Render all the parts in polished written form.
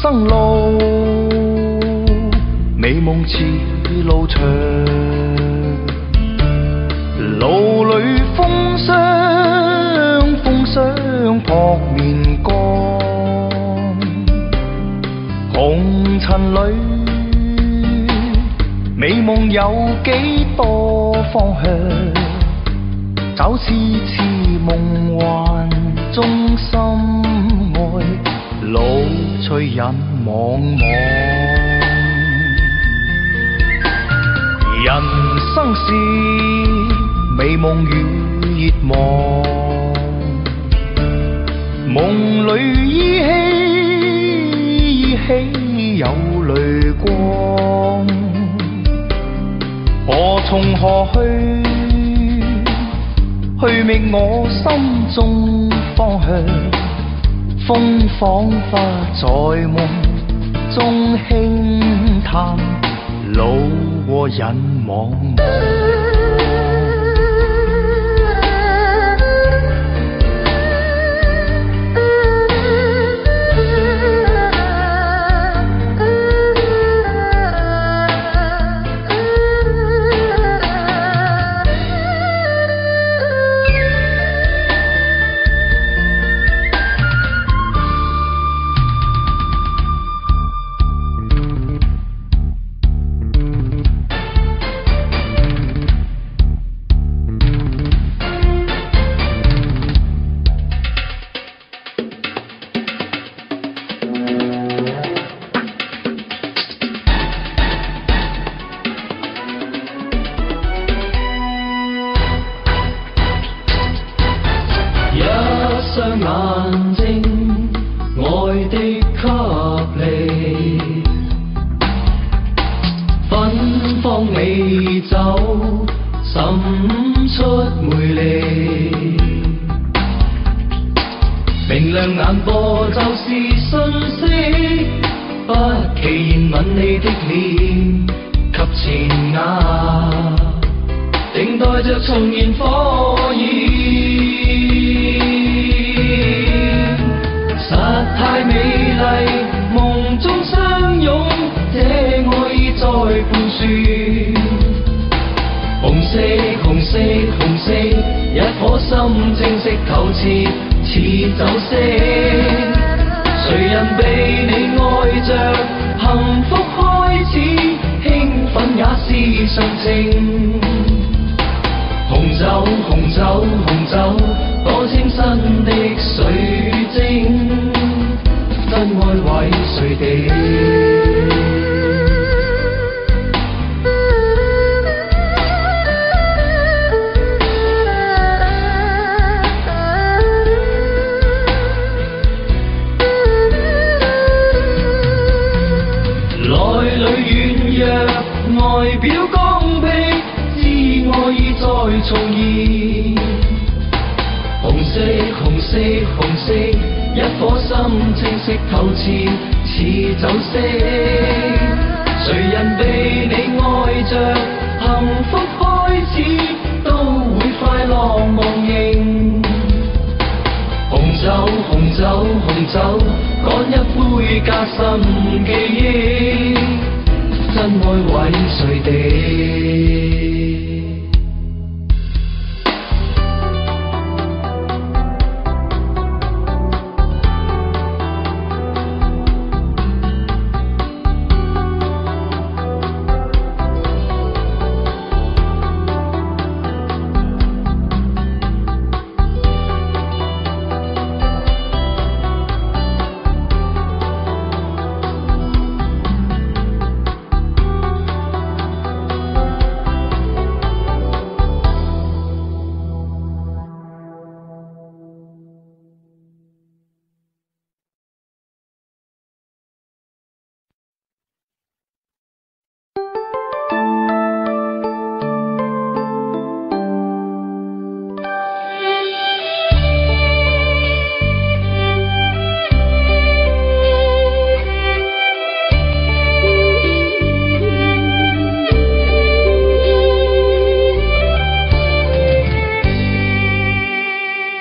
生路，美夢似路長，路裏風霜撲面光，紅塵裏美夢有幾多方向，找次次夢幻中心愛，老催人茫茫。人生是美夢與熱望，夢裏依稀有淚光，何從何去？去覓我心中方向，風彷彿在夢中輕嘆，路過人茫茫。眼睛，愛的給力，芬芳美酒滲出魅力，明亮眼播就是訊息，不期然吻你的臉及前額，靜待着重燃火焰。實太美麗，夢中相擁，這愛意在盤旋。紅色，紅色，紅色，一顆心正式透徹，似酒色。誰人被你愛着，幸福開始，興奮也是常情。紅酒，紅酒，紅酒，多清新的水晶，真愛毀誰地？內裏軟弱，外表剛愎，知愛意在重現。紅色，紅色，紅色，一顆心清晰透徹，似酒色。誰人被你愛着，幸福開始，都會快樂忘形。紅酒，紅酒，紅酒，乾一杯加深記憶，真愛毀誰地？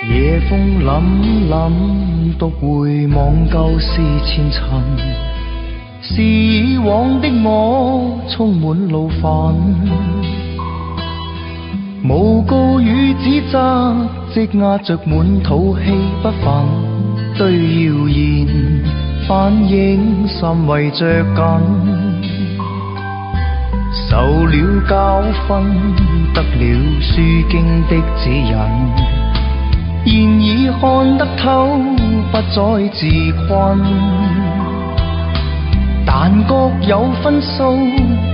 夜風凜凜，獨回望舊事前塵，是以往的我充滿怒憤，無告與指責，積壓着滿肚氣不忿，對謠言反應甚為着緊，受了教訓，得了書經的指引，現已看得透，不再自困。但各有分數，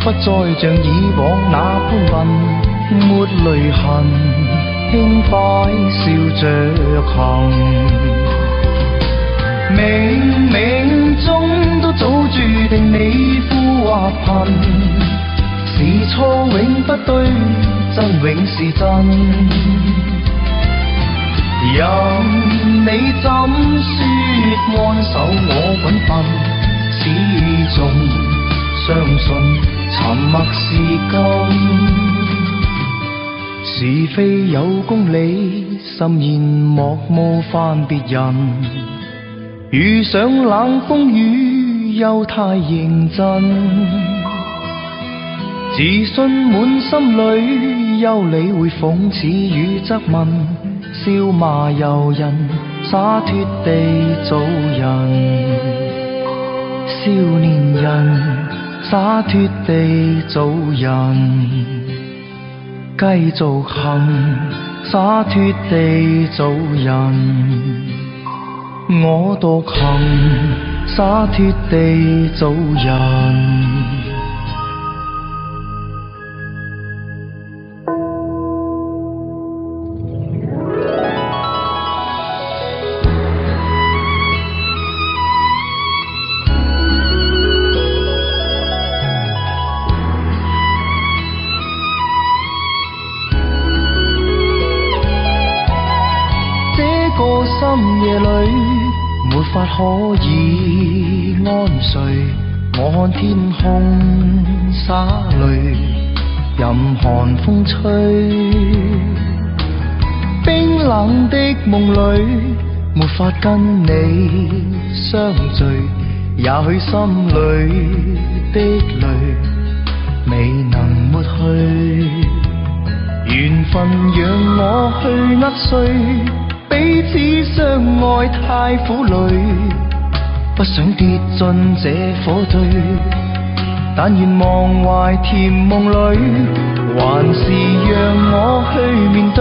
不再像以往那般笨，沒淚痕，輕快笑着行。冥冥中都早注定你富或貧，是錯永不對，真永是真。任你怎說安守我本分，始終相信沉默是金。是非有公理，慎言莫冒犯別人。遇上冷風雨，又太認真。自信滿心裏，休理會諷刺與質問。笑罵由人，灑脱地做人。少年人，灑脱地做人。繼續行，灑脱地做人。我獨行，灑脱地做人。深夜裏沒法可以安睡，我看天空灑淚，任寒風吹。冰冷的夢裏沒法跟你相聚，也許心裏的淚未能抹去。緣分讓我去握碎，彼此相愛太苦累，不想跌進這火堆，但願忘懷甜夢裏，還是讓我去面對，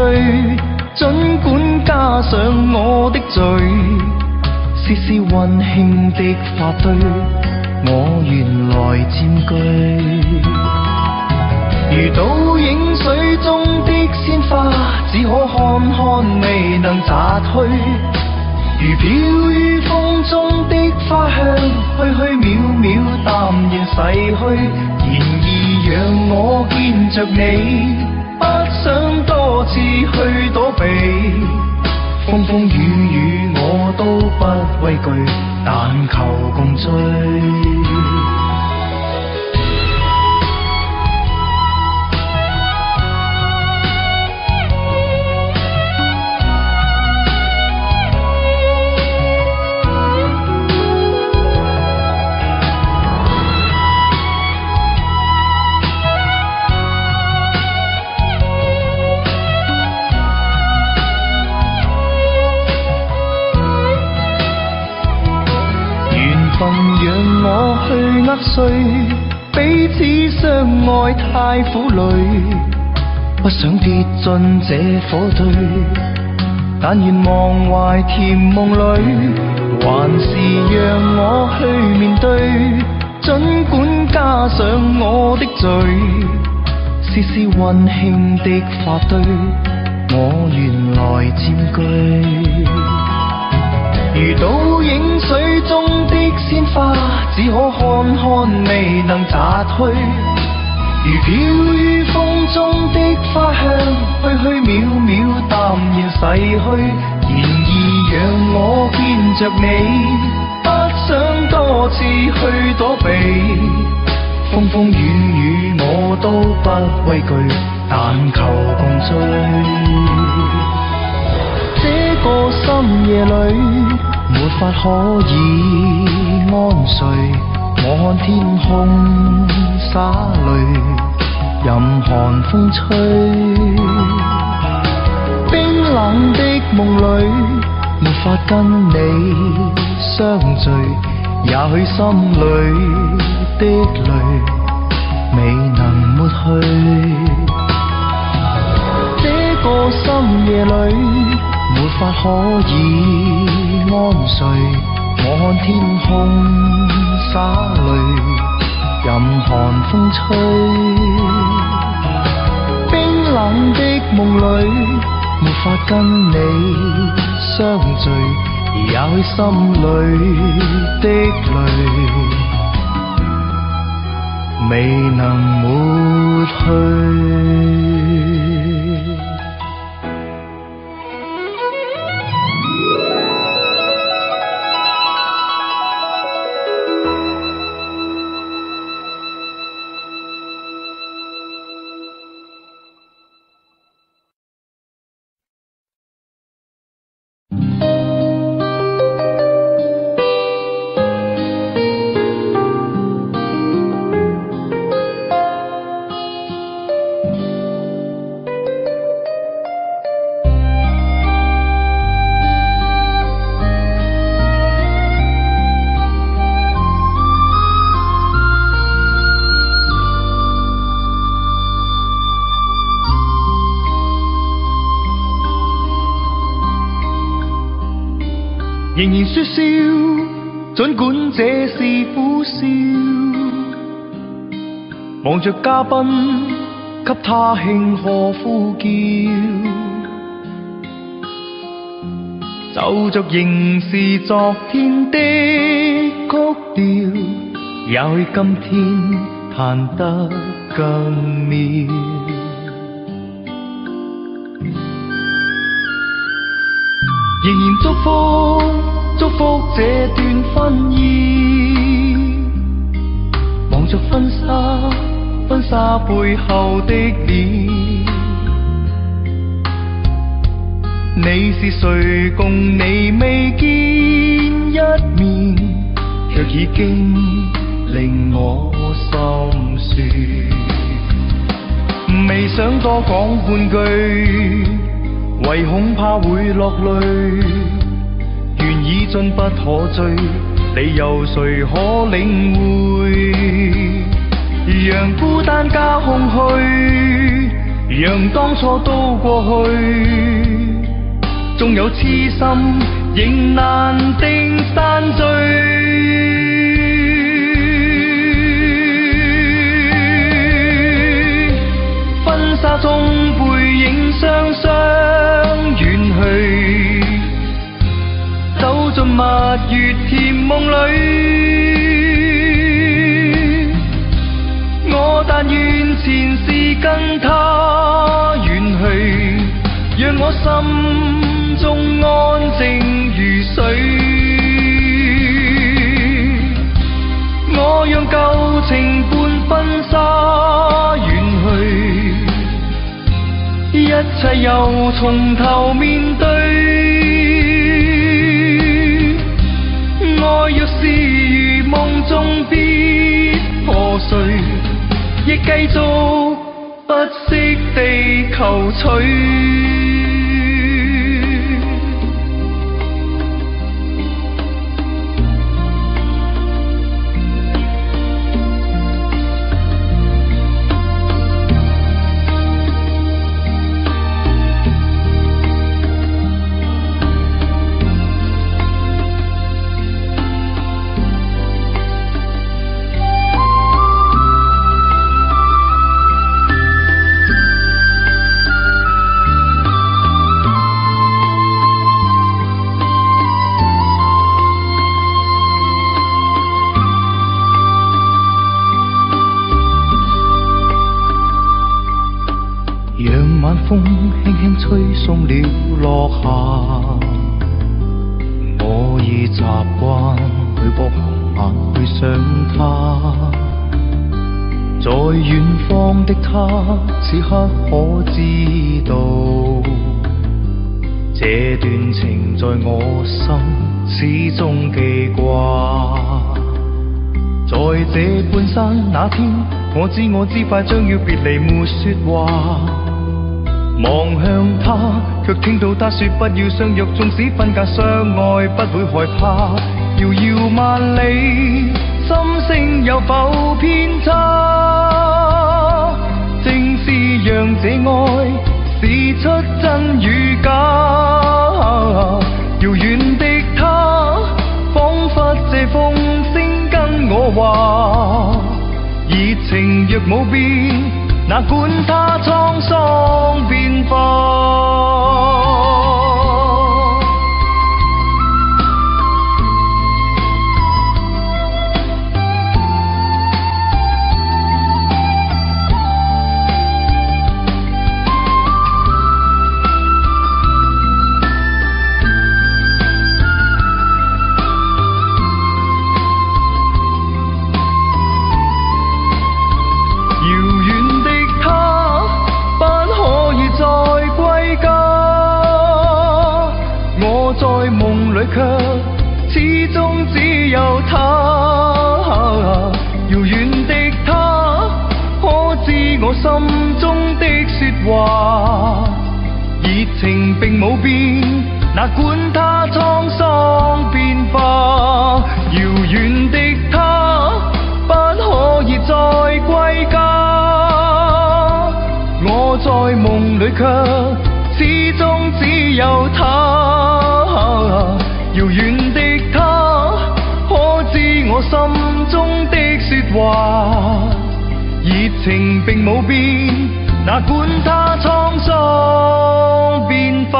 儘管加上我的罪，絲絲溫馨的發堆，我原來佔據。如倒影水中的鮮花，只可看看未能摘去；如飄於風中的花香，虛虛渺渺淡然逝去。然而讓我見着你，不想多次去躲避，風風雨雨我都不畏懼，但求共醉。讓我去握碎，彼此相愛太苦累，不想跌進這火堆，但願忘懷甜夢裏，還是讓我去面對，儘管加上我的罪，絲絲溫馨的發堆，我原來佔據。如倒影水中的鮮花，只可看看未能摘去；如飄於風中的花香，虛虛渺渺淡然逝去。然而讓我見着你，不想多次去躲避，風風雨雨我都不畏懼，但求共醉。這個深夜裏沒法可以安睡，我看天空灑淚，任寒風吹。冰冷的夢裏，沒法跟你相聚，也許心裏的淚未能抹去。這個深夜裏，沒法可以安睡。我看天空灑淚，任寒風吹。冰冷的夢裏，沒法跟你相聚，也許心裏的淚未能抹去。仍然說笑，儘管這是苦笑，望着嘉賓，給他慶賀呼叫，奏着仍是昨天的曲調，也許今天彈得更妙。仍然祝福這段婚姻，望着婚紗背後的臉，你是誰共你未見一面，卻已經令我心酸。未想多講半句，唯恐怕會落淚，緣已盡不可追，你又誰可領會？讓孤單加空虛，讓當初都過去，縱有痴心，仍難定散聚。婚紗中背影雙雙遠去，走進蜜月甜夢裏。我但願前事跟他遠去，讓我心中安靜如水。我讓舊情伴婚紗遠去，一切又從頭面對。愛若是如夢中必破碎，亦繼續不息地求取。風輕輕吹送了落霞，我已習慣去搏紅眼去想他，在遠方的他此刻可知道，這段情在我心始終記掛。在這半山那天，我知快將要別離，沒說話。望向他，卻聽到他說不要相約，縱使分隔相愛，不會害怕。遙遙萬里，心聲有否偏差？正是讓這愛試出真與假。遙遠的他，彷彿這風聲跟我話，熱情若冇變，哪管它滄桑變化。卻始終只有他，遙遠的他，可知我心中的說話？熱情並冇變，哪管它滄桑變化。遙遠的他，不可以再歸家。我在夢裏卻始終只有他。遙遠的他，可知我心中的說話？熱情並冇變，哪管它滄桑變化。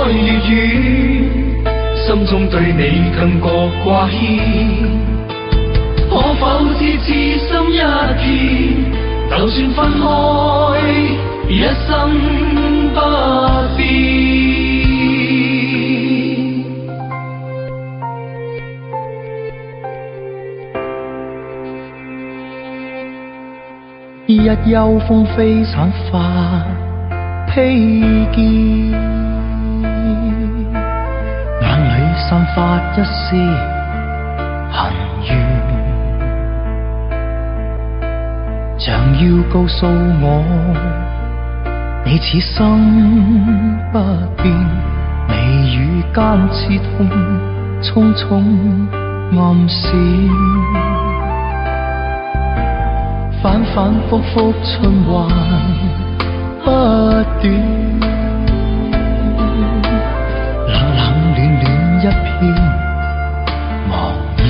開越遠，心中對你更覺掛牽。可否知痴心一片，就算分開，一生不變。日幽風飛散發披肩，眼裏散發一絲恨怨，像要告訴我，你此生不變，眉宇間刺痛，匆匆暗閃。反反复复循環不斷，冷冷暖暖一片茫然，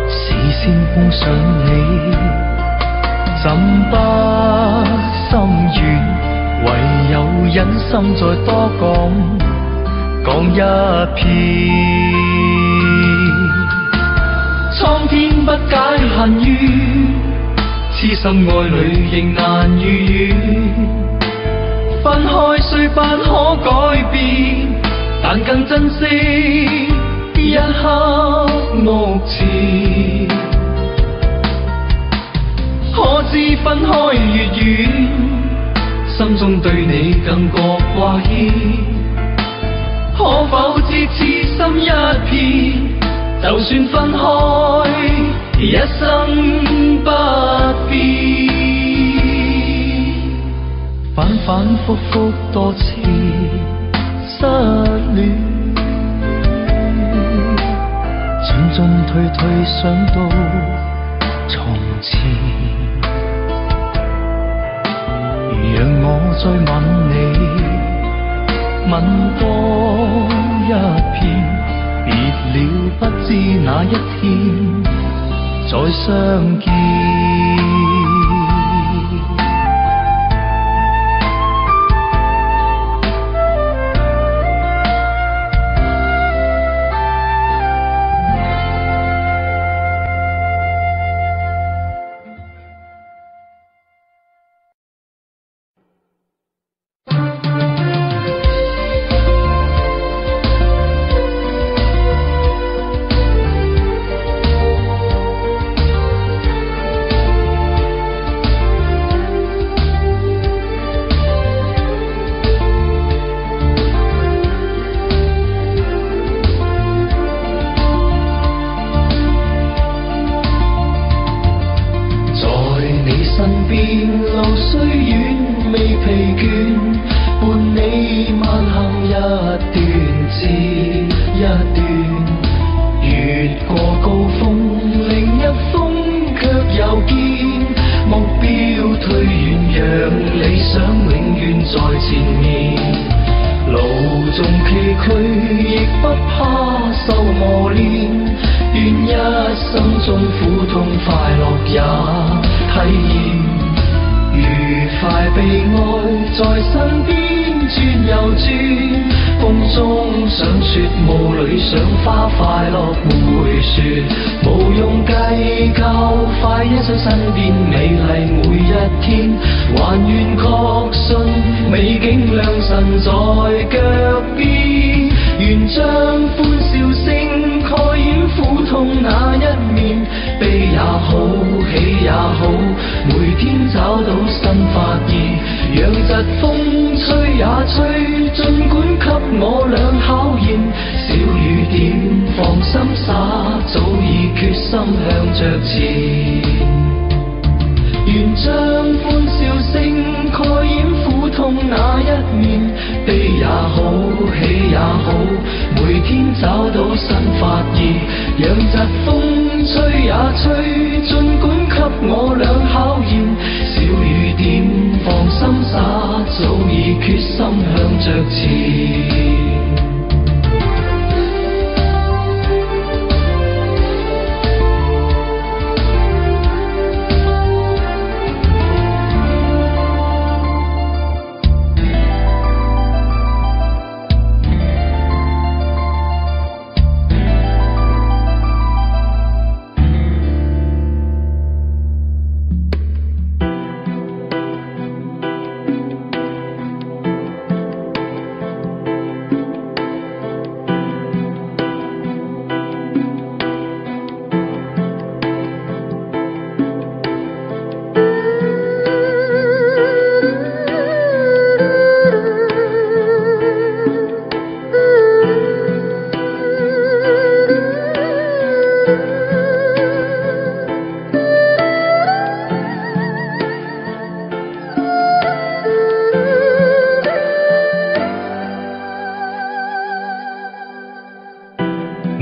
視線碰上你，怎不心軟？唯有忍心再多講一片。蒼天不解恨怨，痴心愛侶仍難如願。分開雖不可改變，但更珍惜一刻目前。可知分開越遠，心中對你更覺掛牽。可否知痴心一片，就算分開，一生不變。反反复复多次失戀，進進退退想到從前，讓我再吻你，吻多一片。別了，不知哪一天再相見。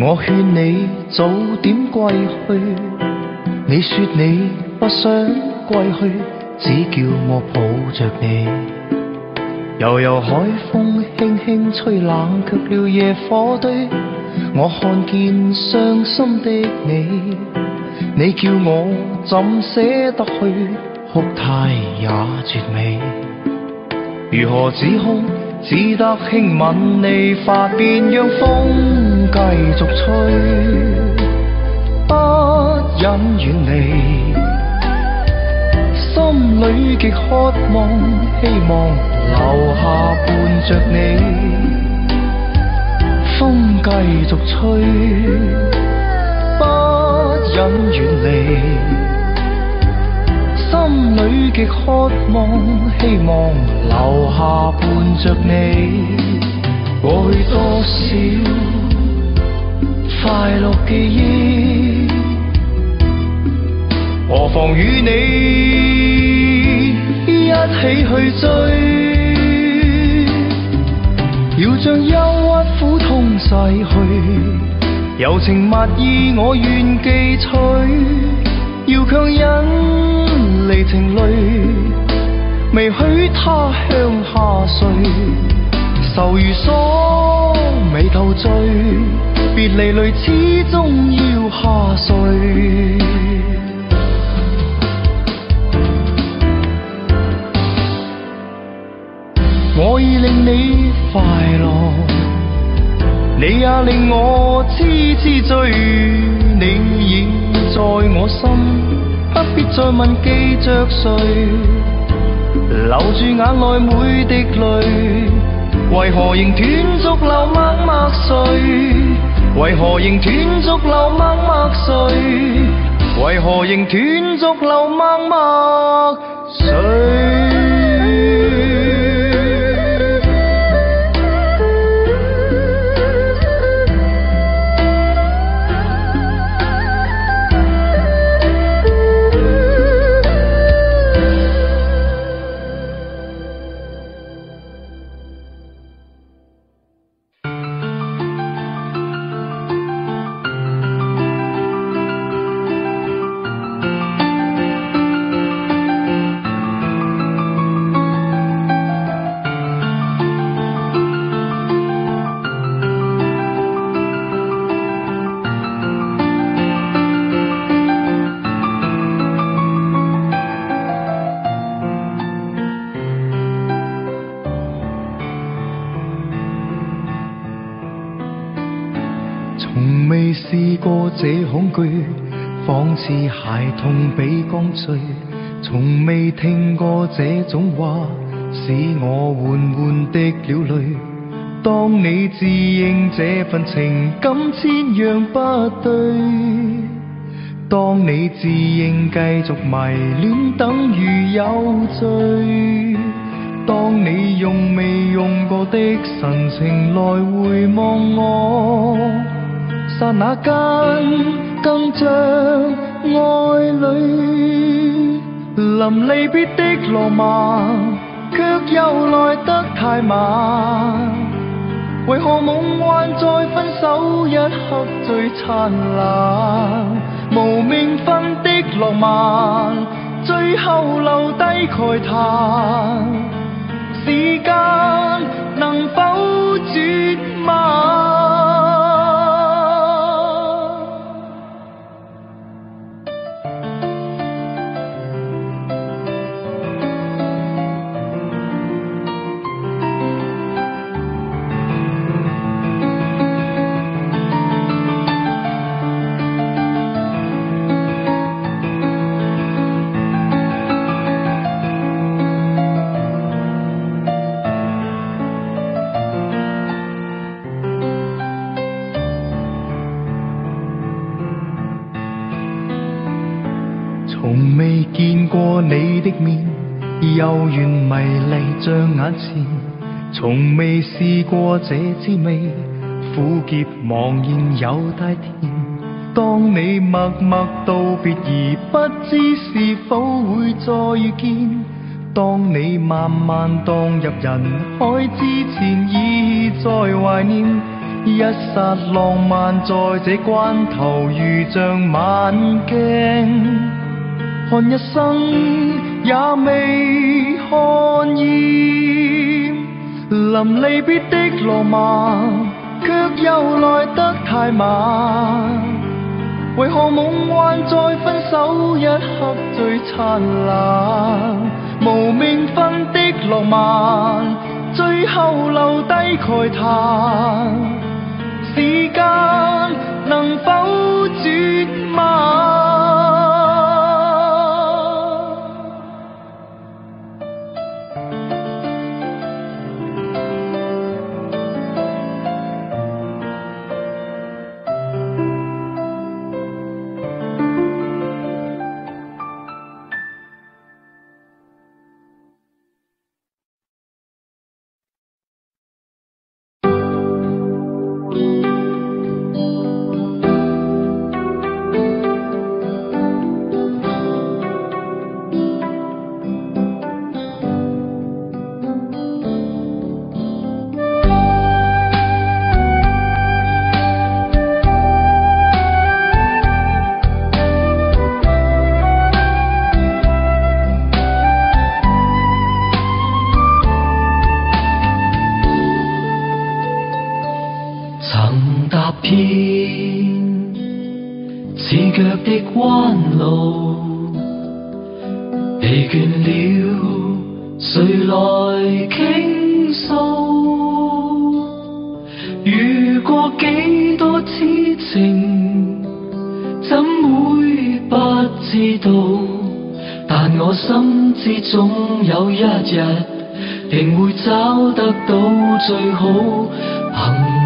我勸你早點歸去，你說你不想歸去，只叫我抱着你。悠悠海風輕輕吹，冷卻了野火堆。我看見傷心的你，你叫我怎捨得去？哭態也絕美。如何止哭？只得輕吻你髮邊，讓風繼續吹，不忍遠離。心裏極渴望，希望留下伴着你。風繼續吹，不忍遠離。心裏極渴望，希望留下伴着你。過去多少快樂記憶，何妨與你一起去追，要將憂鬱苦痛逝去，柔情蜜意我願記取，要強忍離情淚，未許他向下垂，愁如鎖眉頭聚，別離淚始終要下垂。我已令你快樂，你也令我痴痴追，你已在我心，不必再問記着誰，留住眼內每滴淚，為何仍斷續流默默睡？為何仍斷續流默默睡？為何仍斷續流默默睡？從未試過這恐懼，仿似孩童被降罪。從未聽過這種話，使我緩緩滴了淚。當你自認這份情感千樣不對，當你自認繼續迷戀等於有罪，當你用未用過的神情來回望我，剎那間更像愛侶，臨離別的浪漫，卻又來得太慢。為何夢幻在分手一刻最燦爛？無名分的浪漫，最後留低慨嘆。時間能否絕慢？從未見過你的面，幽怨迷離像眼前，從未試過這滋味，苦澀茫然又帶甜。當你默默道別而不知是否會再遇見，當你慢慢蕩入人海之前已在懷念，一刹浪漫在這關頭如像晚鏡，看一生也未看厭。臨離別的浪漫，卻又來得太慢。為何夢幻在分手一刻最燦爛？無名分的浪漫，最後留低慨嘆。時間能否絕慢？彎路疲倦了，誰來傾訴？遇過幾多痴情，怎會不知道？但我心知總有一日，定會找得到最好。憑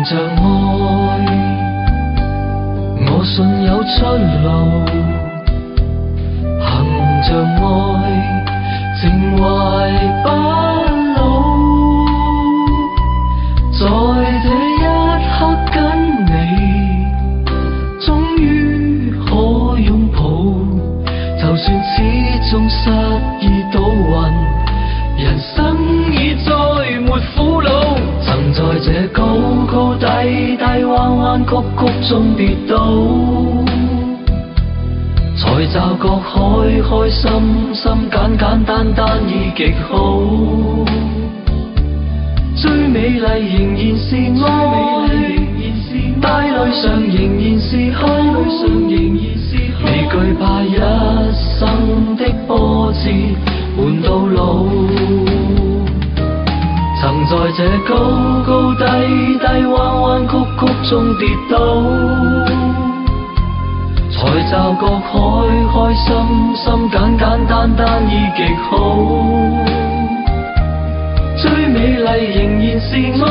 着愛，我信有出路，憑着愛，情懷不老。在這一刻跟你，終於可擁抱。就算始終失意倒運，人生已再沒苦惱。曾在這高高低低彎彎曲曲中跌倒，才察覺開開心心簡簡單單已極好。最美麗仍然是愛，帶淚上仍然是哭，未懼怕一生的波折伴到老。曾在這高高低低彎彎曲曲中跌倒，才察覺開開心心簡簡單單已極好。最美麗仍然是愛，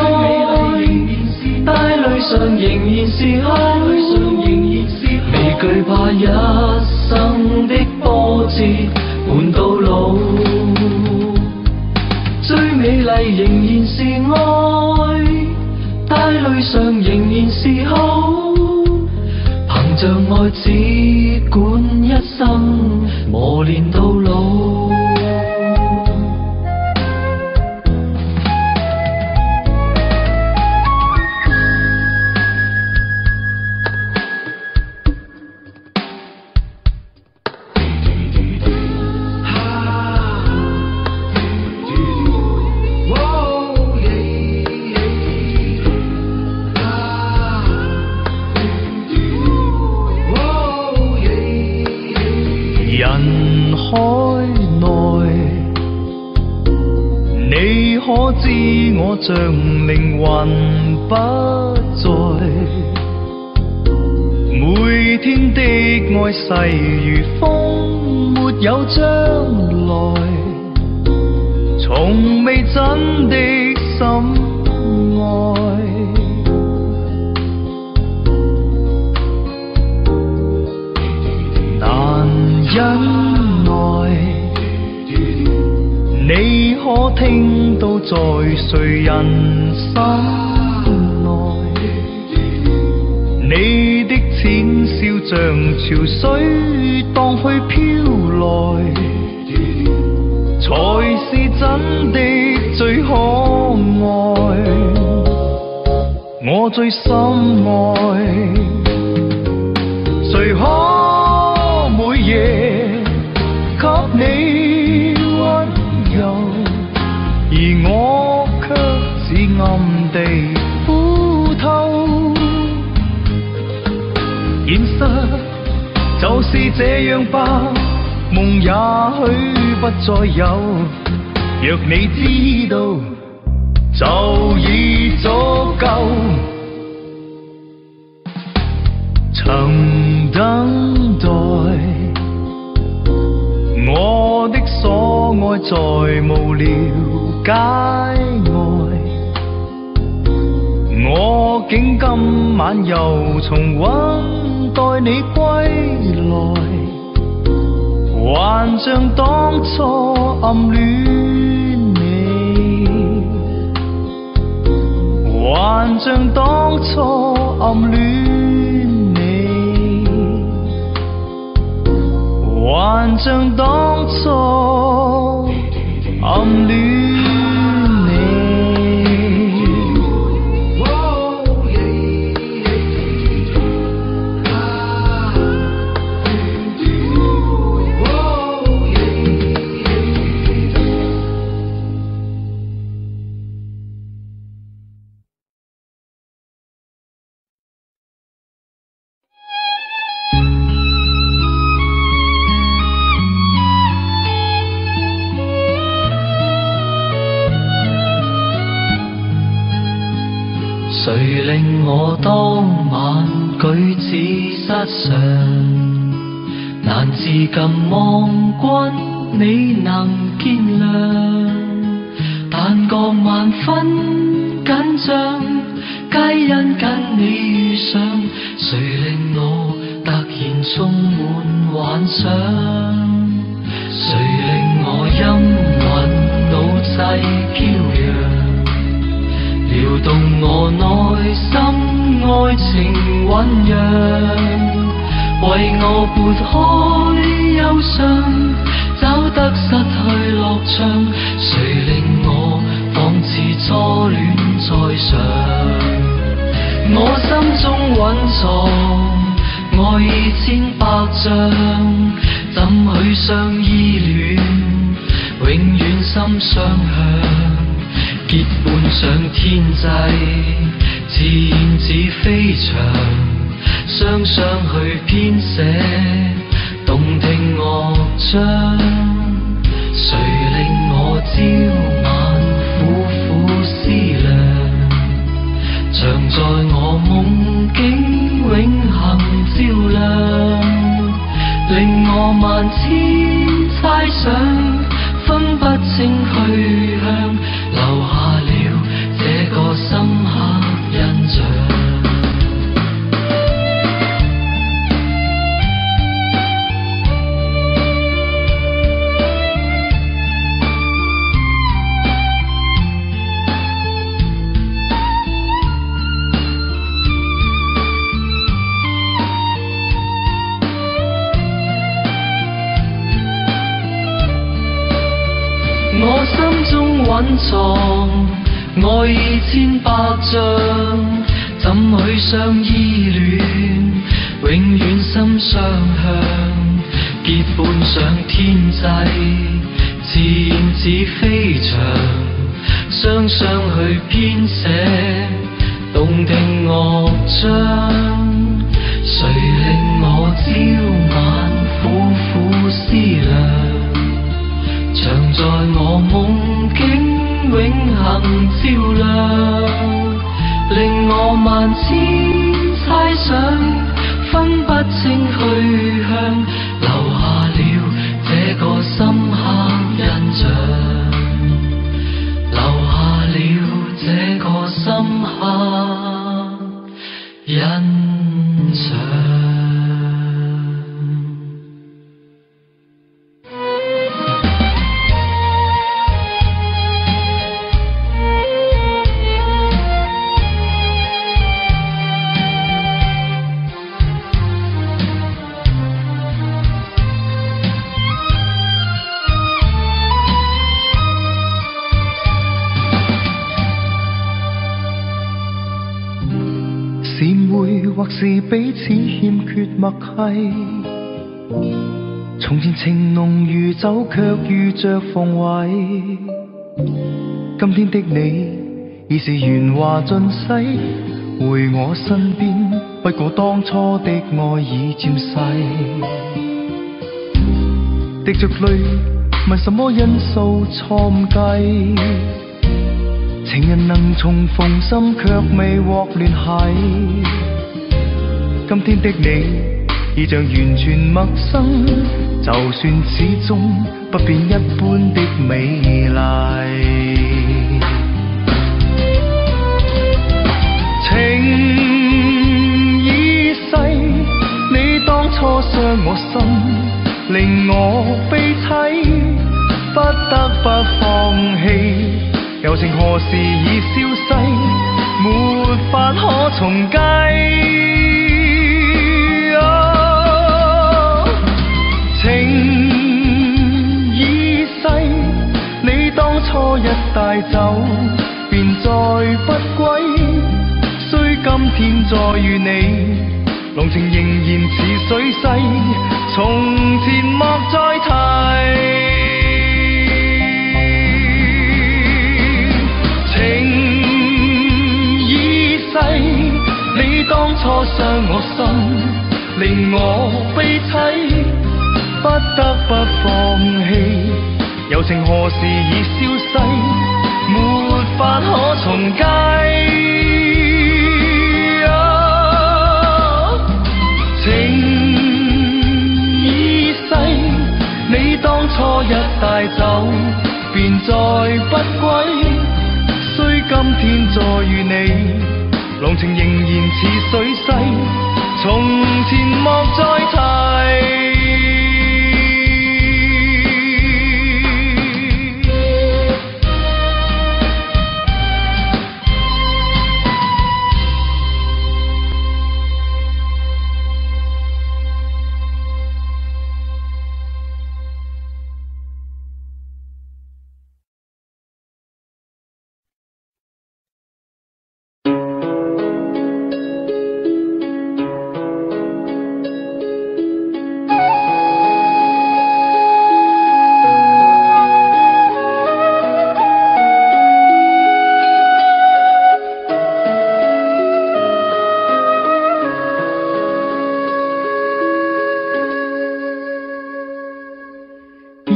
帶淚上仍然是哭，未懼怕一生的波折伴到老。最美麗仍然是愛，帶淚上仍然是哭，憑着愛只管一生磨練到老。我像靈魂不在，每天的愛逝如風，沒有將來，從未真的深愛。難忍耐，你可聽到在誰人心內？你的淺笑像潮水蕩去飄來，才是真的最可愛。我最深愛，誰可每夜給你溫柔，而我卻只暗地苦透。現實就是這樣吧，夢也許不再有，若你知道就已足夠。曾等待我的所愛在無聊街外，我竟今晚又重溫待你歸來，還像當初暗戀你，還像當初暗戀你，還像當初暗戀。誰令我當晚舉止失常？難自禁望君你能見諒，但覺萬分緊張，皆因跟你遇上。誰令我突然充滿幻想？誰令我陰魂腦際飄揚？撩動我內心愛情醖釀，為我撥開憂傷，找得失去樂章。誰令我仿似初戀再上？我心中蘊藏愛意千百丈，怎許相依戀，永遠心相向。結伴上天際，自然似飛翔，雙雙去編寫動聽樂章。誰令我朝晚苦苦思量，常在我夢境永恆照亮，令我萬千猜想，分不清去向，留下了這個深刻印象。我心中蘊藏愛意千百丈，怎許相依戀，永遠心相向。結伴上天際，自然似飛翔，雙雙去編寫動聽樂章。誰令我朝晚苦苦思量，常在我夢境永恆照亮，令我萬千猜想，分不清去向，留下了這個深刻印象，留下了這個深刻印象。或是彼此欠缺默契。從前情濃如酒，卻遇着逢違。今天的你已是鉛華盡逝，回我身邊，不過當初的愛已漸逝。滴着淚問什麼因素錯誤計，情人能重逢心卻未獲聯繫。今天的你已像完全陌生，就算始終不變一般的美麗。情已逝，你當初傷我心，令我悲凄，不得不放棄。柔情何時已消逝，沒法可重計。情已逝，你當初一帶走，便再不歸。雖今天再遇你，濃情仍然似水逝，從前莫再提。情已逝，你當初傷我心，令我悲凄，不得不放棄。柔情何時已消逝，沒法可重計。情已逝，你當初一帶走，便再不歸。雖今天再遇你，濃情仍然似水逝，從前莫再提。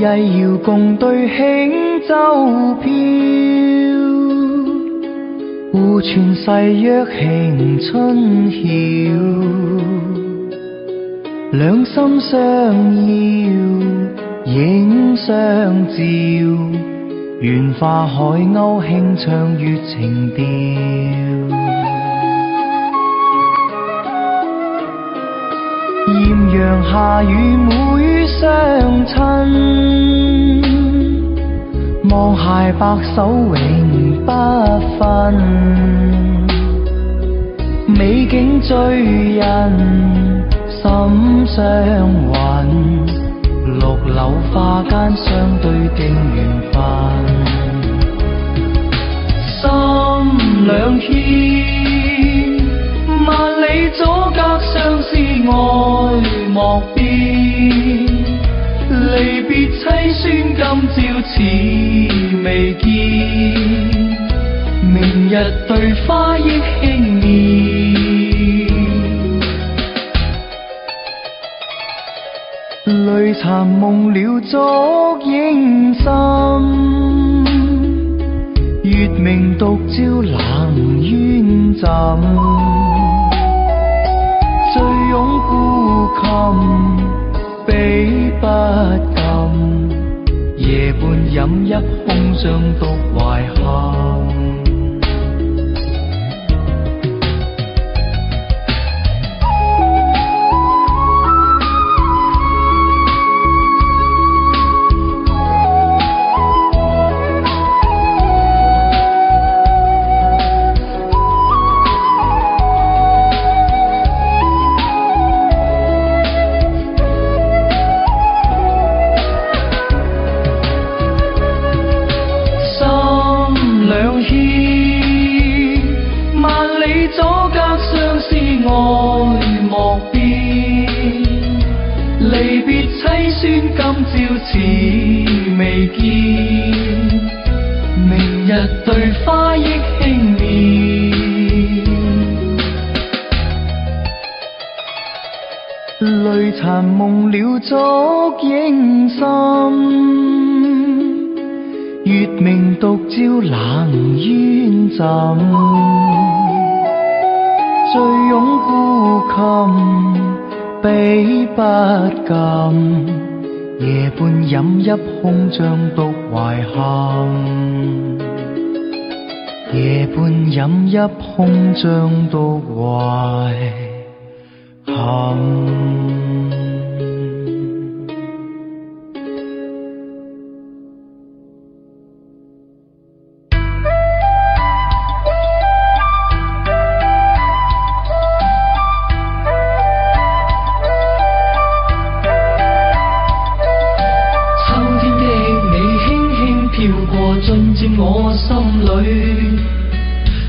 曳搖共對輕舟飄，互傳誓約慶春曉，兩心相邀影相照，願化海鷗輕唱月情調。豔陽下與妹相親，望偕白首永不分。美景醉人心相韻，綠柳花間相對定緣分。心兩牽，萬里阻隔相思愛莫變，離別凄酸今朝似未見，明日對花憶輕念，淚殘夢了燭影深，月明獨照冷冤枕。醉擁孤琴，比不禁，夜半飲泣空相獨懷恨。兩牽朝似未見，明日對花憶輕面，淚殘夢了燭影深，月明獨照冷煙浸，醉擁孤琴比不禁，夜半飲泣空將獨懷恨，夜半飲泣空將獨懷恨。我心裏，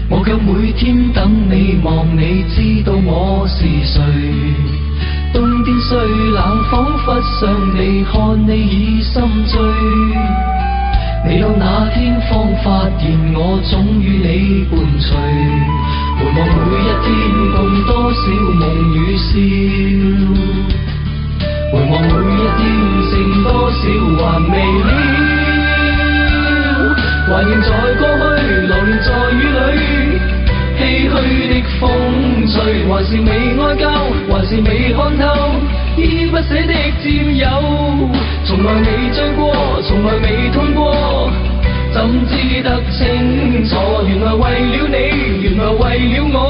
我卻每天等你望你，知道我是誰。冬天雖冷，彷彿想你，看你已心醉。你到那天方發現我總與你伴隨，回望每一天共多少夢與笑，回望每一天剩多少還未了。懷念在過去，流連在雨裏，唏噓的風吹，還是未愛夠，還是未看透，依不捨的佔有，從來未醉過，從來未痛過，怎知得清楚？原來為了你，原來為了我，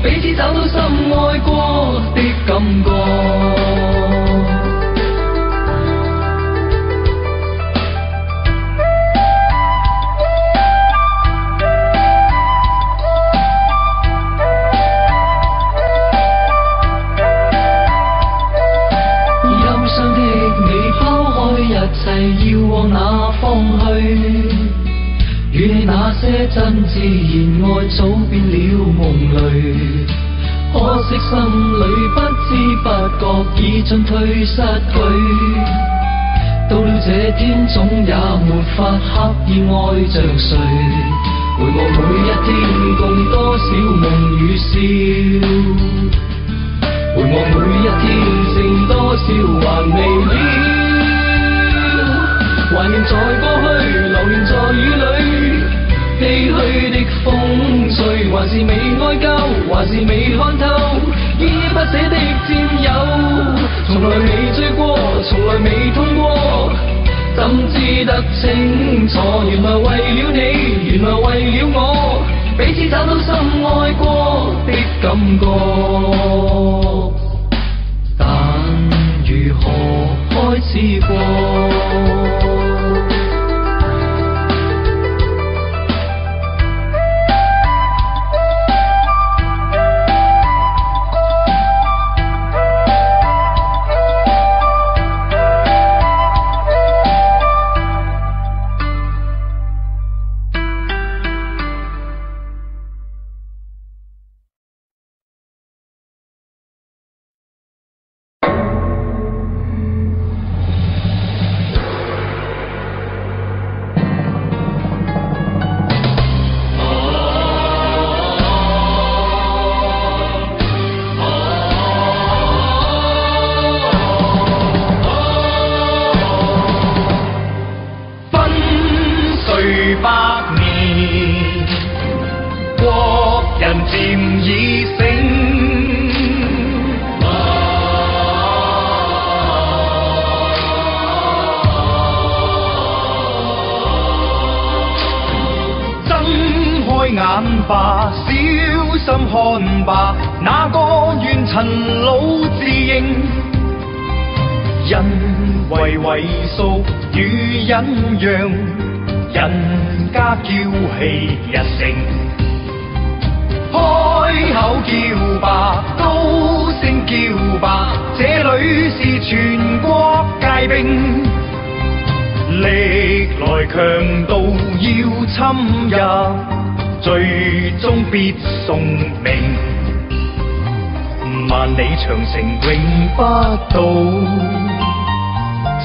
彼此找到深愛過的感覺。要往哪方去？與你那些真自然愛早變了夢淚，可惜心裏不知不覺已進退失據。到了這天總也沒法刻意愛着誰，回望每一天共多少夢與笑，回望每一天剩多少還未了。懷念在過去，流連在雨裏，唏噓的風吹，還是未愛夠，還是未看透，依不捨的佔有，從來未醉過，從來未痛過，怎知得清楚？原來為了你，原來為了我，彼此找到深愛過的感覺，但如何開始過？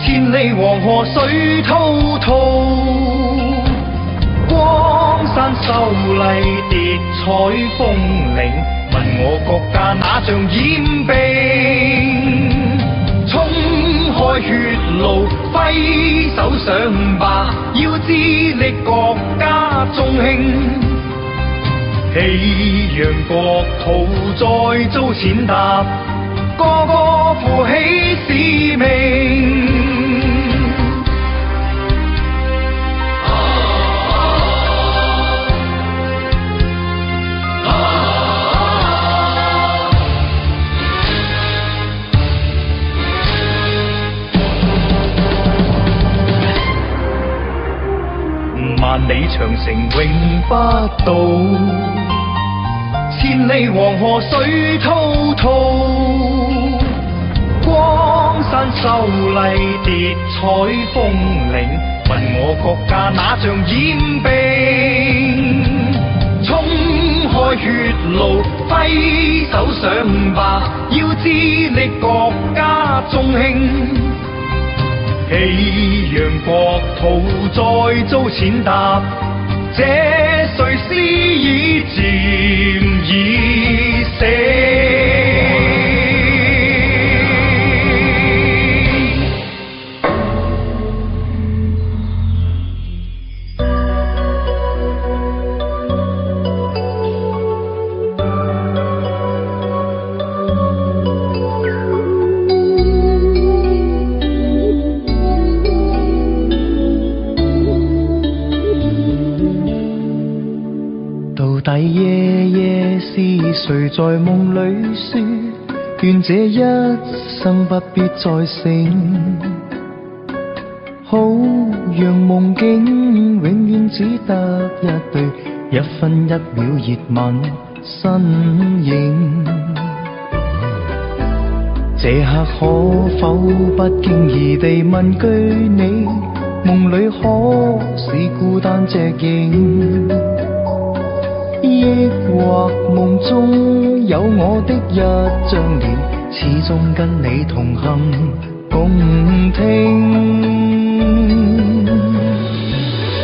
千里黃河水滔滔，光山秀麗疊彩峰嶺，問我國家哪像染冰？衝開血路，揮手上吧，要致力國家中興。熙揚國土再遭踐踏，個個負起使命。萬里長城永不倒，千里黃河水滔滔，光山秀麗疊彩峰嶺，問我國家哪像染冰？衝開血路，揮手上吧，要致力國家中興。熙揚國土再遭踐踏，這誰師已漸已死。到底夜夜是誰在夢裏說，願這一生不必再醒，好讓夢境永遠只得一對1分1秒熱吻身影。這刻可否不經意地問句你，夢裏可是孤單隻影？抑或夢中有我的一張臉，始終跟你同行共聽。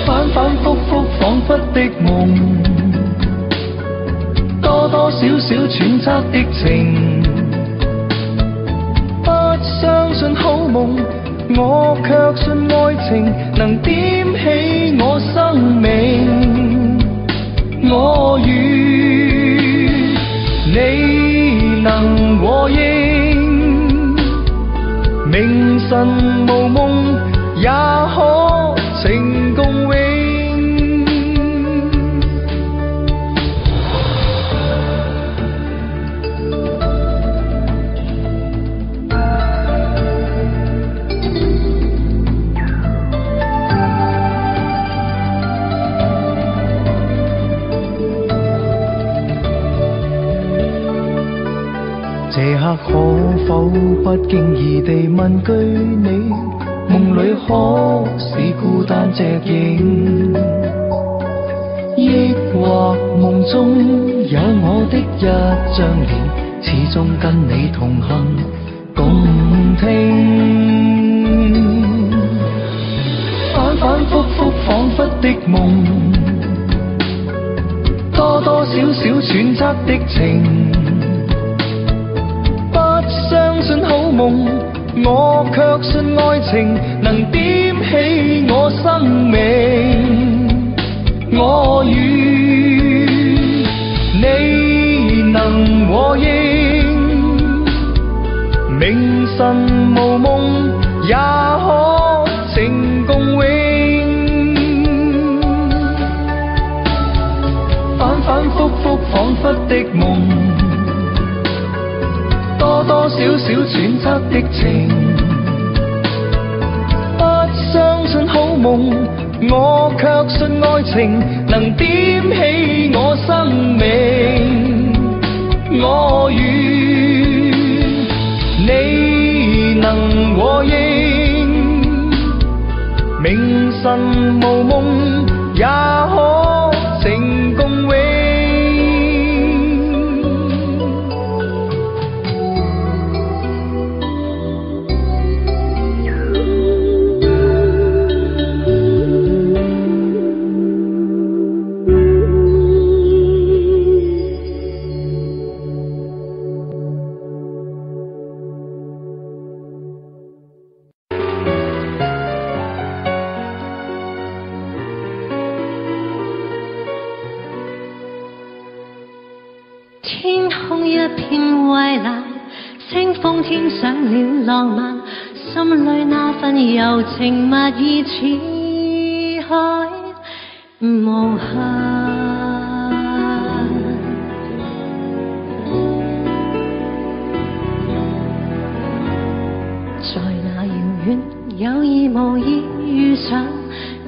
反反覆覆彷彿的夢，多多少少揣測的情，不相信好夢，我卻信愛情能點起我生命。我與你能和應，明晨無夢也可情共永。這刻可否不經意地問句你，夢裏可是孤單隻影？抑或夢中有我的一張臉，始終跟你同行共聽。反反覆覆彷彿的夢，多多少少揣測的情，相信好夢，我卻信愛情能點起我生命。我與你能和應，明晨無夢也可情共永。反反覆覆彷彿的夢，多多少少揣測的情，不相信好夢，我卻信愛情能點起我生命。我與你能和應，明晨無夢也可情共永。天空一片蔚藍，清風添上了浪漫，心裏那份柔情蜜意似海無限。在那遙遠有意無意遇上，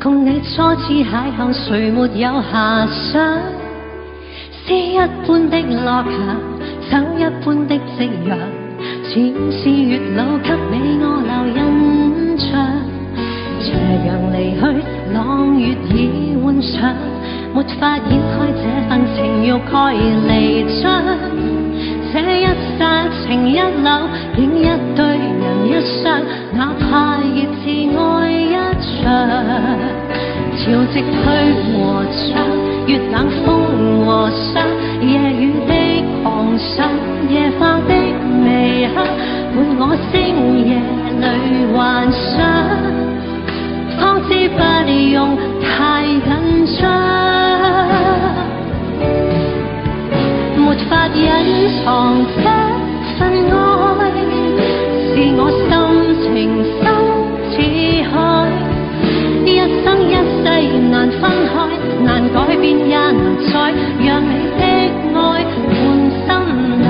共你初次邂逅，誰沒有遐想？詩一般的落霞，酒一般的夕陽，似是月老給你我留印象。斜陽離去，朗月已換上，沒法掩開這份情欲蓋彌彰。這一剎情一縷，影一對人一雙，哪怕熱熾愛一場。潮汐退和漲，月冷風和霜，夜雨的狂想，夜化的微香，伴我星夜裏幻想，方知不用太緊張。沒法隱藏這份愛，是我心情深似海，一生一世難分開，難改變也難再讓你的愛換心內。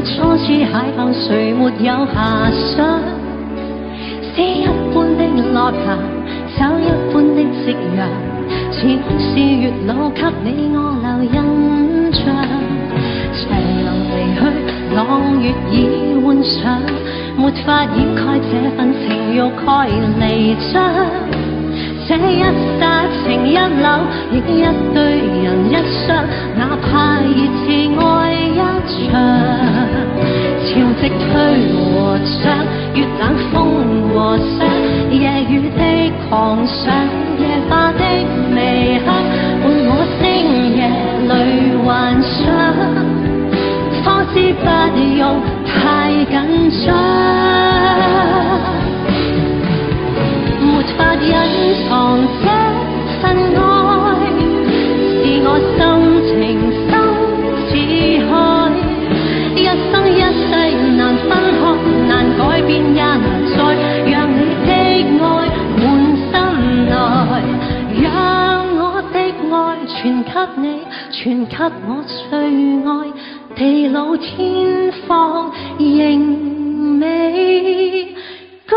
初次邂逅，誰沒有遐想？詩一般的落霞，酒一般的夕陽，似是月老給你我留印象。斜陽離去，朗月已換上，沒法掩蓋這份情欲蓋彌彰。這一剎情一縷，影一對人一雙，哪怕熱熾愛一場。潮汐退和漲，月冷風和霜，夜雨的狂想，夜化的微香，伴我星夜裏幻想，方知不用太緊張。沒法隱藏這份愛，是我心情深似海，一生一世難分開，難改變也難再讓你的愛滿心內，讓我的愛傳給你，傳給我最愛，地老天荒仍未改。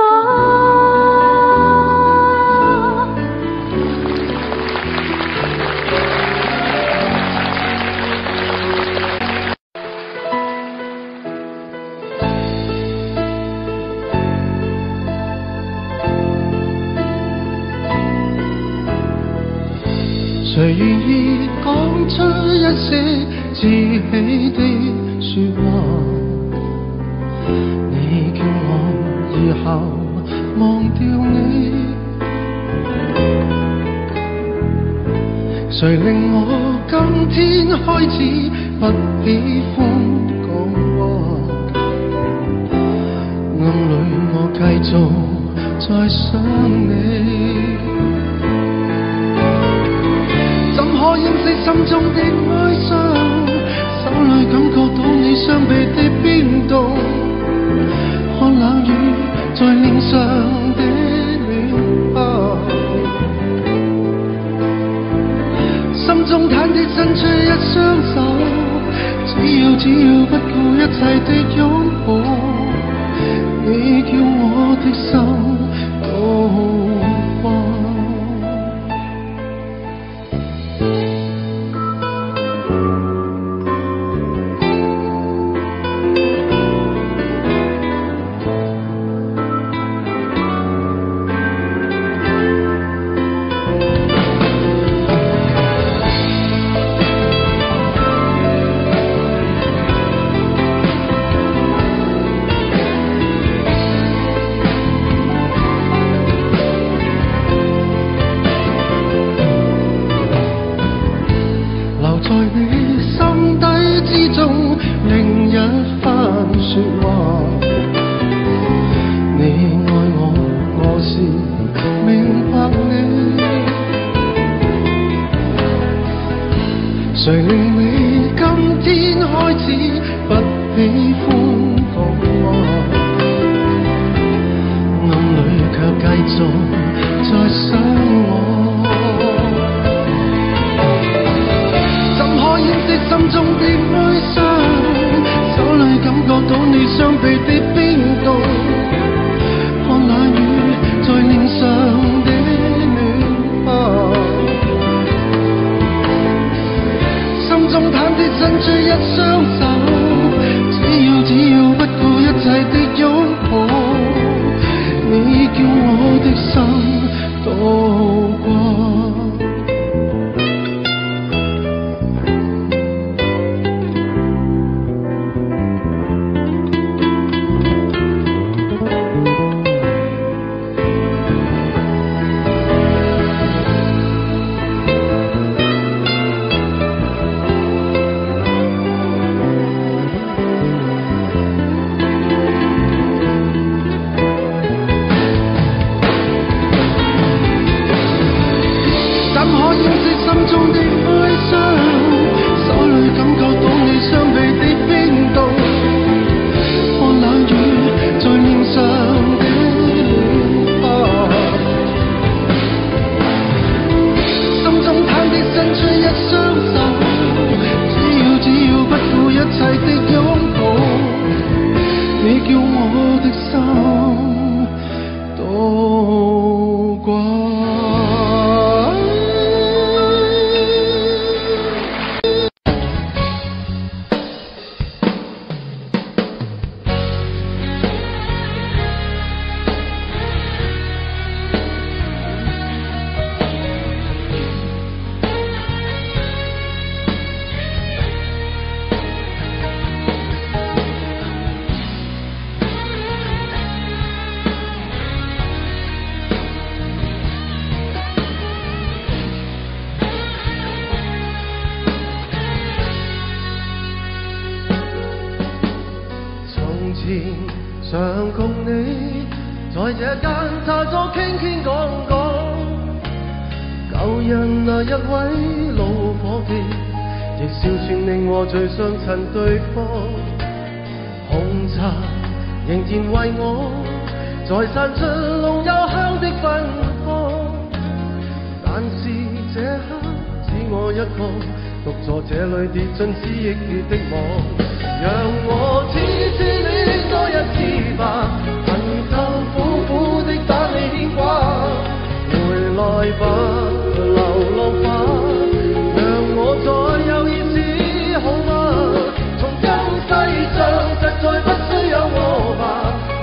誰願意講出一些志氣的説話？你叫我以後忘掉你，誰令我今天開始不喜歡講話？暗裏我繼續在想你。可掩飾心中的哀傷，手裏感覺到你雙臂的變動，看冷雨在臉上的暖白，心中忐忑伸出一雙手，只要不顧一切的擁抱，你叫我的心都慌。在你心底之中另一番說話。你愛我，我是明白你。誰令你今天開始不喜歡講話？暗裏卻繼續在想我。心中的哀傷，手裏感覺到你雙臂的冰凍，看那雨在臉上的暖吧，心中忐忑伸出一雙手，只要不顧一切的擁抱，你叫我的心渡過。常共你在這間茶座傾傾講講，舊日那一位老伙計，亦笑串令我最相襯對方。紅茶仍然為我在散出濃幽香的芬芳，但是這刻只我一個獨坐這裏跌進思憶裏的網，讓我痴痴戀多一次吧，恨透苦苦的打你牽掛，回來吧流浪吧，讓我再有意思好嗎？從今世上實在不需有我吧，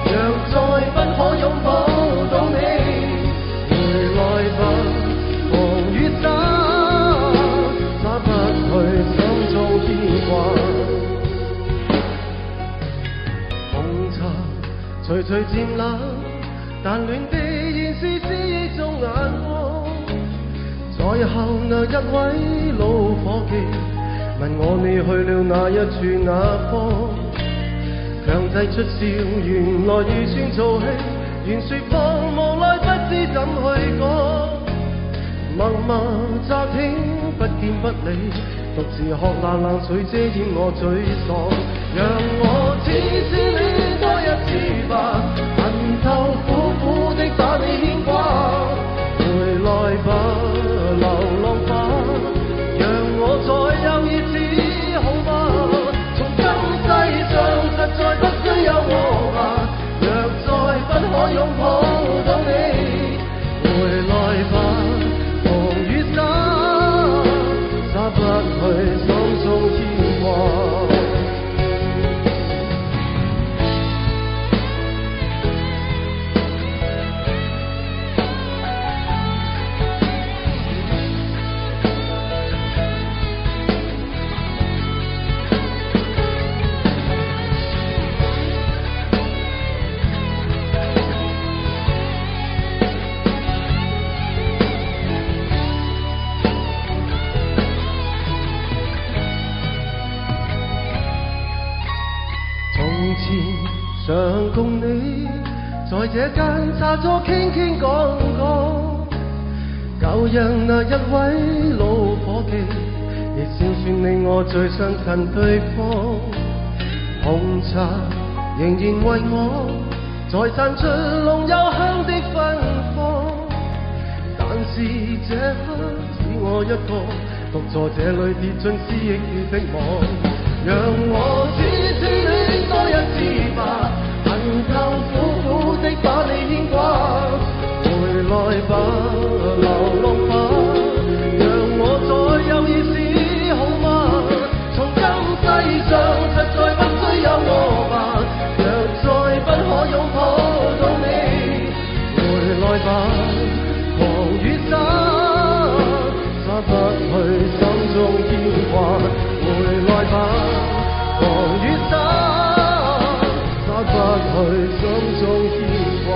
讓再不可擁抱到你，回來吧狂雨灑，灑不去心中牽掛。徐徐漸冷，但暖地現是思憶中眼光。在後那一位老伙計問我你去了哪一處哪方，強制出笑，原來預算做戲，原說謊無奈不知怎去講。默默乍聽不見不理，獨自喝那冷水遮掩我沮喪，讓我痴痴戀多一次吧，恨透苦苦的把你牽掛，回來吧流浪吧，讓我再有意思好嗎？從今世上實在不需有我吧，若再不可擁抱到你，回來吧狂雨灑，灑不去心中牽掛。常共你在這間茶座傾傾講講，舊日那一位老伙計，亦先算你我最相近對方。紅茶仍然為我再散出濃幽香的芬芳，但是這刻只我一個獨坐這裏跌進思憶的網，讓我只痴戀多一次吧，恨透苦苦的把你牽掛，回來吧，流浪吧，讓我再有意思好嗎？從今世上實在不需有我吧，若再不可擁抱到你，回來吧，狂與灑，灑不去心中牽掛，回來吧，狂與灑，灑不去心中牽掛。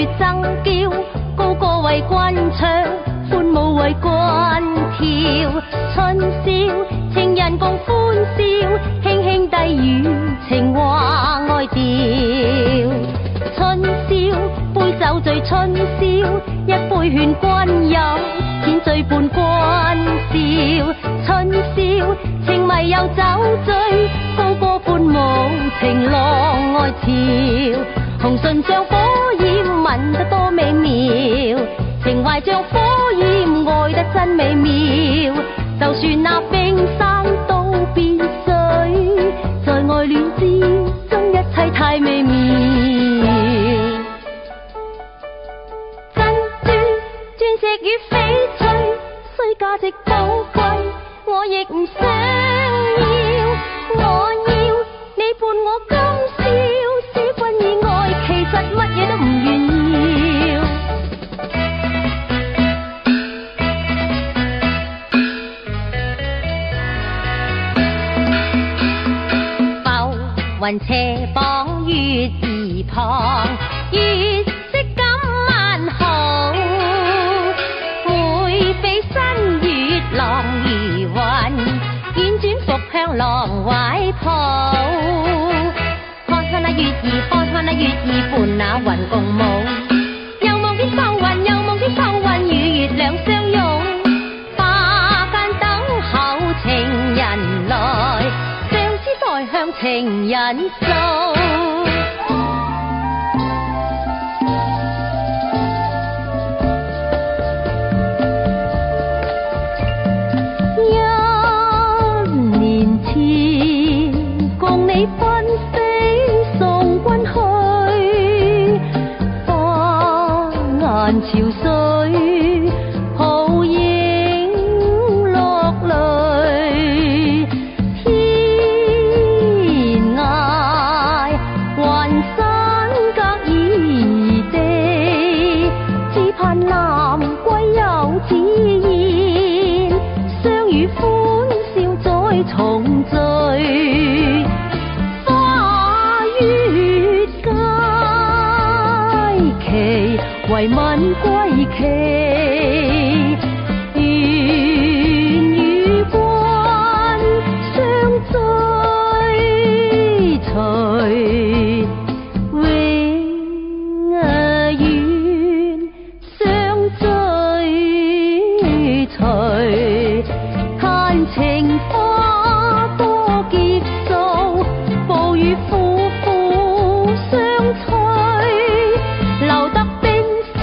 血爭驕，高歌為君唱，歡舞為君跳。春宵情人共歡笑，輕輕低語情話愛調。春宵杯酒醉春宵，一杯勸君飲，千醉伴君笑。春宵情迷又酒醉，高歌歡舞情浪愛潮。紅唇像火焰，聞得多美妙，情懷像火焰，愛得真美妙。就算那冰山都變水，在愛戀之中，一切太美妙。珍珠、鑽石與翡翠，雖價值寶貴，我亦唔想要。我要你伴我今宵，使君以愛，其實乜嘢都唔願要。浮雲斜傍月兒旁，月色今晚好，會被新月浪如雲，婉轉復向郎懷抱。看看那月兒，看看那月兒伴那雲共舞，又望見秀雲，又望見秀雲與月亮相擁。花間等候情人來，相思再向情人訴。一年前共你分飛送君去，花顏潮水，好影落淚。天涯雲山隔異地，只盼南歸又自然，相與歡笑再重聚。花月佳期，為吻歸期，願與君相追隨，永遠相追隨。嘆情花多劫數，暴雨苦苦相催，留得冰心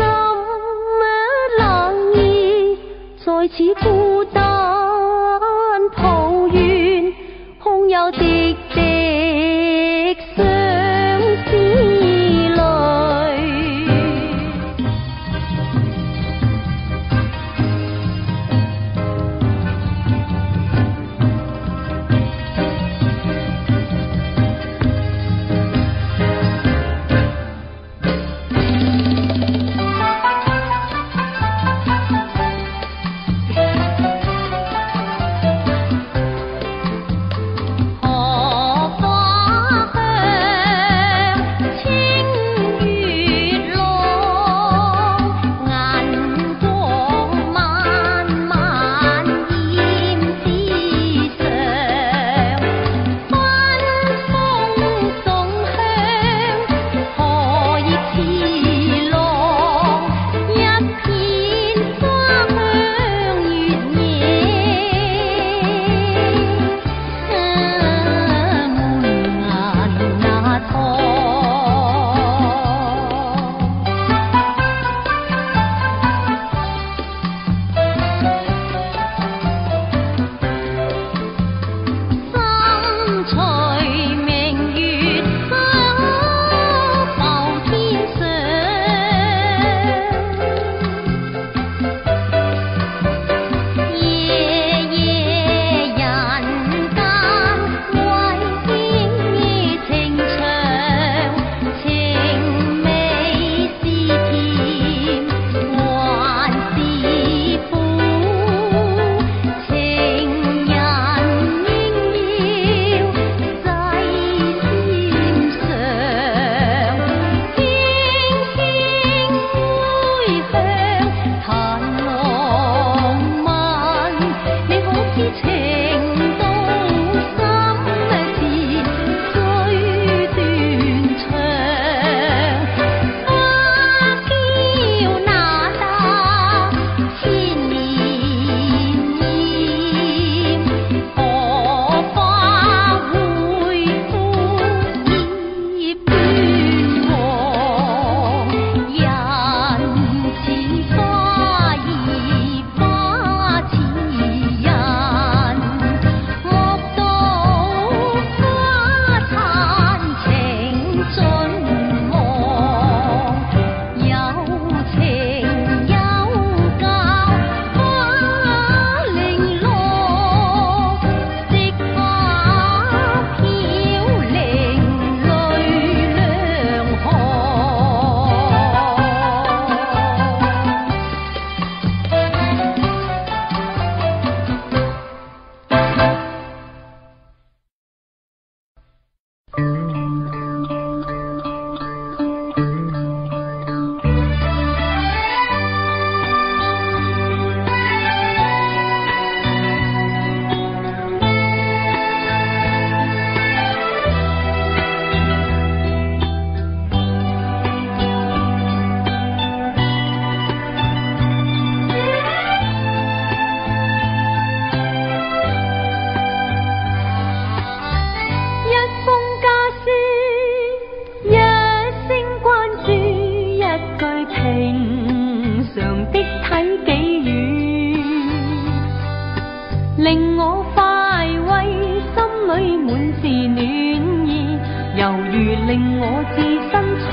如令我置身春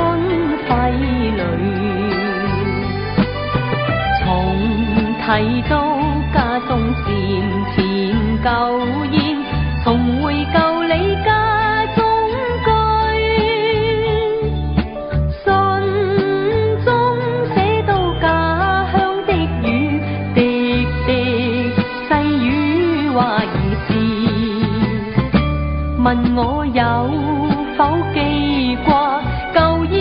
暉里。重提到家中前舊宴，重回舊里家中居。信中寫到家鄉的雨，滴滴細雨話兒時，問我有否記掛舊燕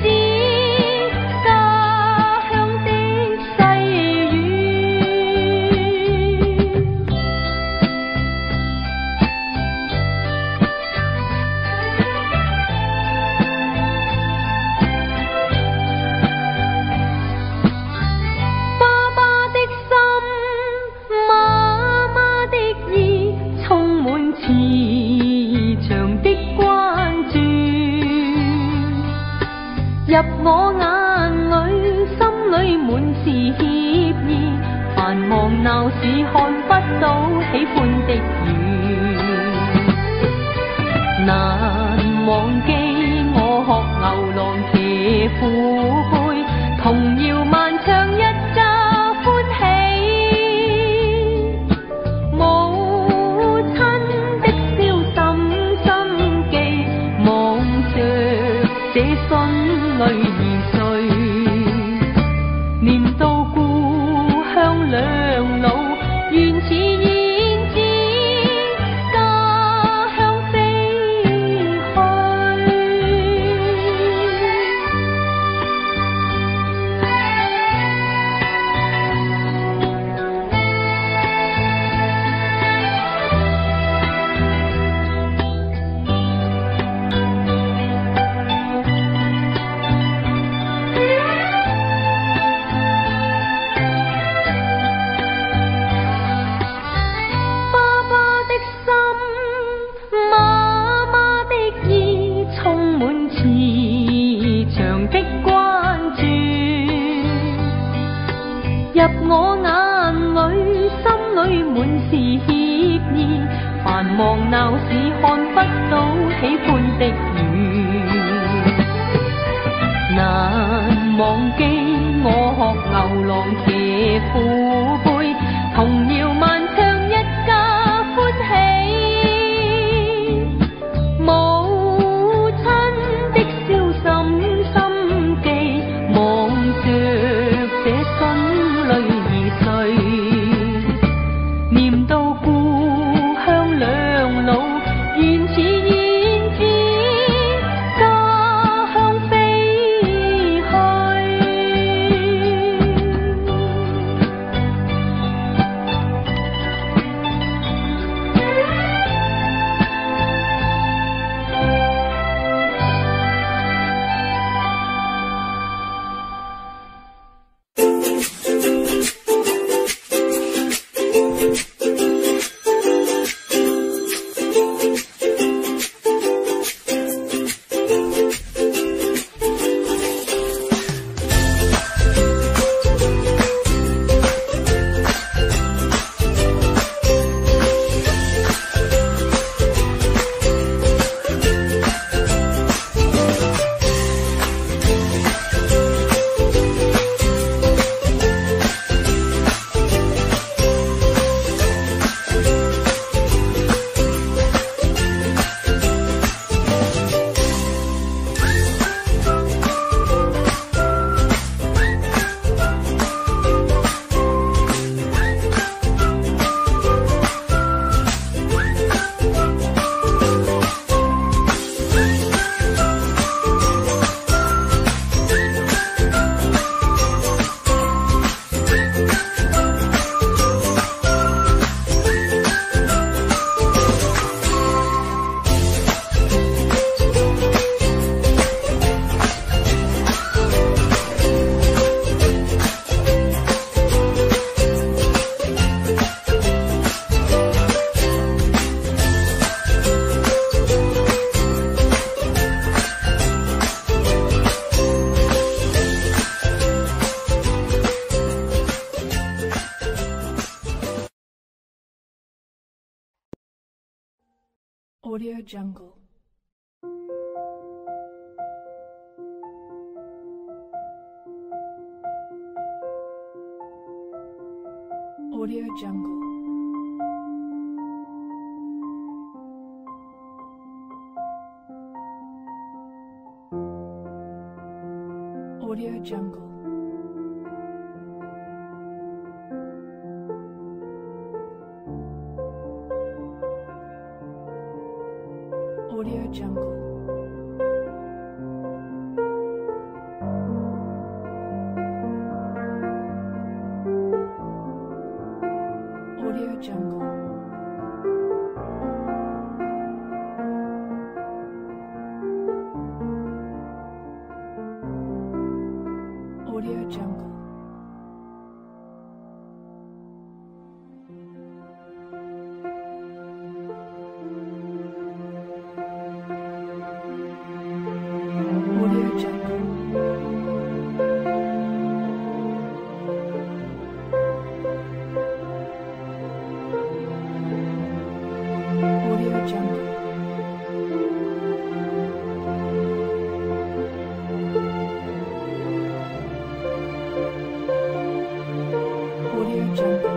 子家鄉的細雨。爸爸的心，媽媽的意，充滿慈祥的關注，入我眼裏，心裏滿是歉意。繁忙鬧市看不到喜歡的雨，難忘記我學牛郎騎虎背，童謠漫唱一家歡喜。母親的笑深深記，望着這信淚而睡，念到故鄉兩老，原似燕子家鄉飛去。爸爸的心，媽媽的意，充滿慈祥的關注，入我眼裏，心裏滿是歉意。繁忙鬧市看不到喜歡的雨，難忘記我學牛郎騎虎背，童謠漫唱一家歡喜。母親的笑深深記，望着這信淚而睡，念到故鄉兩老，原似燕子家鄉飛去。Audio Jungle. Audio Jungle. Audio Jungle. Audio Jungle. Audio Jungle. Audio Jungle. Audio Jungle. Audio Jungle. Audio Jungle. Audio Jungle.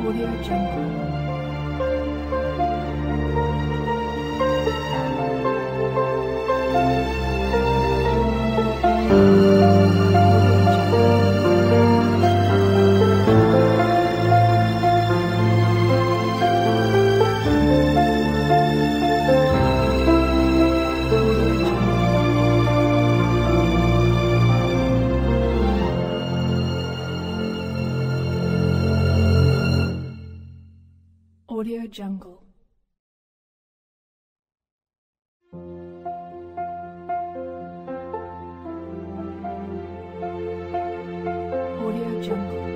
Audio Jungle. Audio Jungle. Audio Jungle. Audio Jungle.